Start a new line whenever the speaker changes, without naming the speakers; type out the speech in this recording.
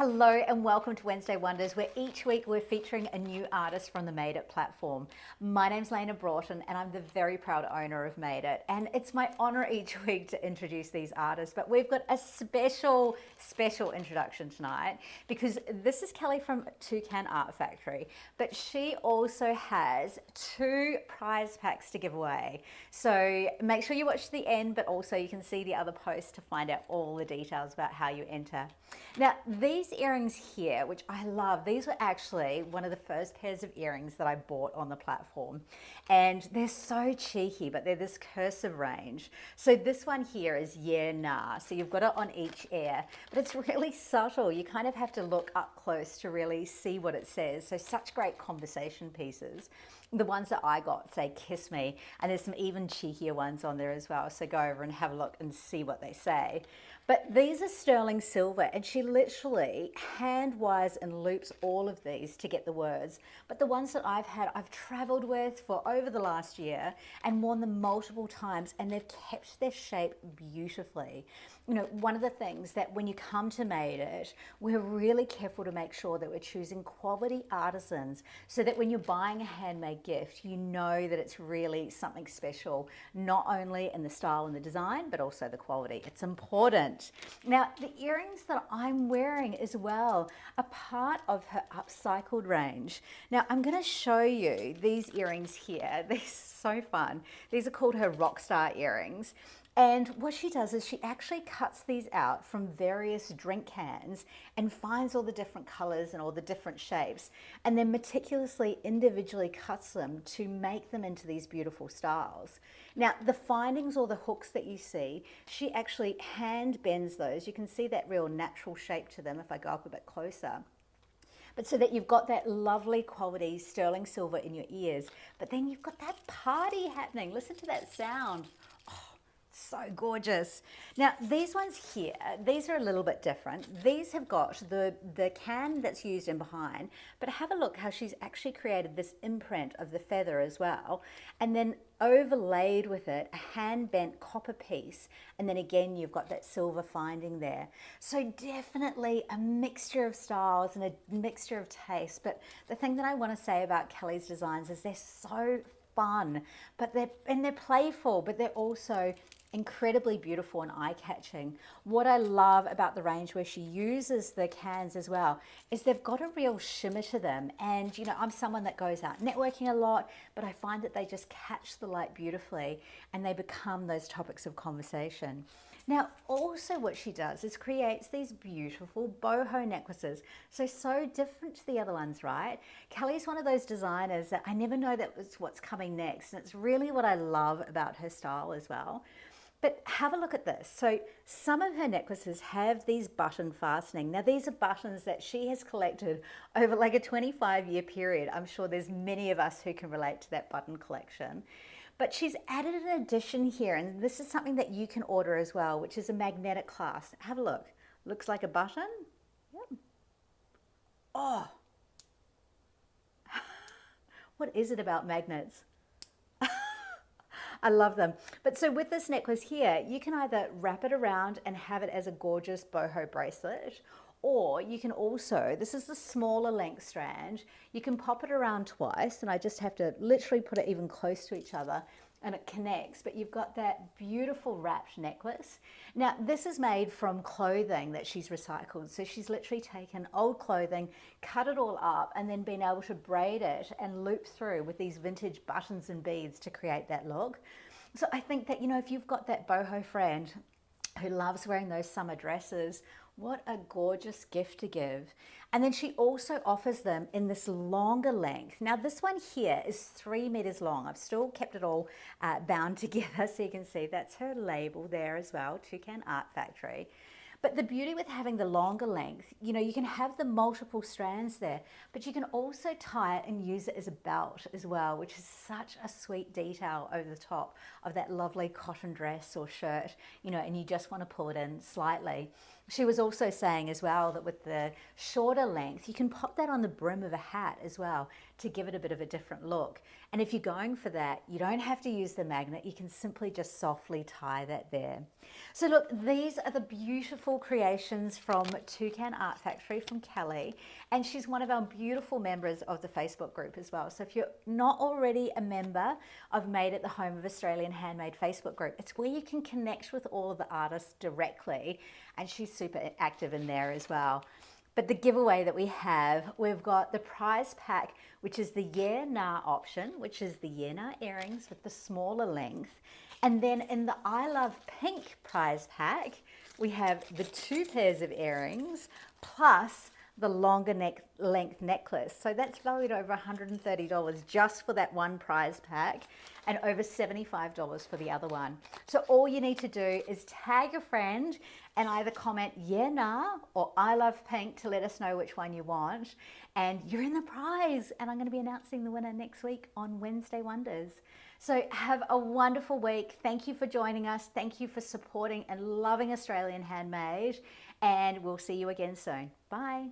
Hello and welcome to Wednesday Wonders, where each week we're featuring a new artist from the Madeit platform. My name's Lena Broughton and I'm the very proud owner of Madeit, and it's my honor each week to introduce these artists, but we've got a special introduction tonight because this is Kelly from Toucan Art Factory, but she also has 2 prize packs to give away. So make sure you watch to the end, but also you can see the other posts to find out all the details about how you enter. Now, these earrings here, which I love, these were actually one of the first pairs of earrings that I bought on the platform. And they're so cheeky, but they're this cursive range. So this one here is yeah, nah. So you've got it on each ear, but it's really subtle. You kind of have to look up close to really see what it says. So such great conversation pieces. The ones that I got say kiss me, and there's some even cheekier ones on there as well. So go over and have a look and see what they say. But these are sterling silver, and she literally hand wires and loops all of these to get the words. But the ones that I've had, I've traveled with for over the last year and worn them multiple times, and they've kept their shape beautifully. You know, one of the things that when you come to Madeit, we're really careful to make sure that we're choosing quality artisans so that when you're buying a handmade gift, you know that it's really something special, not only in the style and the design, but also the quality. It's important. Now, the earrings that I'm wearing as well are part of her upcycled range. Now, I'm going to show you these earrings here. They're so fun. These are called her Rockstar earrings. And what she does is she actually cuts these out from various drink cans and finds all the different colors and all the different shapes, and then meticulously individually cuts them to make them into these beautiful styles. Now, the findings or the hooks that you see, she actually hand bends those. You can see that real natural shape to them if I go up a bit closer. But so that you've got that lovely quality sterling silver in your ears, but then you've got that party happening. Listen to that sound. So gorgeous. Now, these ones here, these are a little bit different. These have got the can that's used in behind, but have a look how she's actually created this imprint of the feather as well, and then overlaid with it a hand-bent copper piece, and then again you've got that silver finding there. So definitely a mixture of styles and a mixture of taste, but the thing that I want to say about Kelly's designs is they're so fun, but they're playful, but they're also incredibly beautiful and eye-catching. What I love about the range where she uses the cans as well is they've got a real shimmer to them. And you know, I'm someone that goes out networking a lot, but I find that they just catch the light beautifully and they become those topics of conversation. Now, also what she does is creates these beautiful boho necklaces. So different to the other ones, right? Kelly's one of those designers that I never know that was what's coming next. And it's really what I love about her style as well. But have a look at this. So some of her necklaces have these button fastening. Now, these are buttons that she has collected over like a 25-year period. I'm sure there's many of us who can relate to that button collection. But she's added an addition here, and this is something that you can order as well, which is a magnetic clasp. Have a look. Looks like a button. Yep. Oh. What is it about magnets? I love them. But so with this necklace here, you can either wrap it around and have it as a gorgeous boho bracelet, or you can also, this is the smaller length strand, you can pop it around twice, and I just have to literally put it even close to each other, and it connects, but you've got that beautiful wrapped necklace. Now, this is made from clothing that she's recycled. So she's literally taken old clothing, cut it all up, and then been able to braid it and loop through with these vintage buttons and beads to create that look. So I think that, you know, if you've got that boho friend who loves wearing those summer dresses, what a gorgeous gift to give. And then she also offers them in this longer length. Now, this one here is 3 meters long. I've still kept it all bound together so you can see that's her label there as well, Toucan Art Factory. But the beauty with having the longer length, you know, you can have the multiple strands there, but you can also tie it and use it as a belt as well, which is such a sweet detail over the top of that lovely cotton dress or shirt, you know, and you just want to pull it in slightly. She was also saying as well that with the shorter length, you can pop that on the brim of a hat as well to give it a bit of a different look. And if you're going for that, you don't have to use the magnet. You can simply just softly tie that there. So look, these are the beautiful creations from Toucan Art Factory from Kelly. And she's one of our beautiful members of the Facebook group as well. So if you're not already a member of Madeit, the Home of Australian Handmade Facebook group, it's where you can connect with all of the artists directly. And she's super active in there as well. But the giveaway that we have, we've got the prize pack, which is the Yeah Nah option, which is the Yeah Nah earrings with the smaller length. And then in the I Love Pink prize pack, we have the 2 pairs of earrings plus the longer length necklace. So that's valued over $130 just for that one prize pack and over $75 for the other one. So all you need to do is tag a friend and either comment Yeah Nah or I Love Pink to let us know which one you want, and you're in the prize. And I'm going to be announcing the winner next week on Wednesday Wonders. So have a wonderful week. Thank you for joining us. Thank you for supporting and loving Australian handmade, and we'll see you again soon. Bye.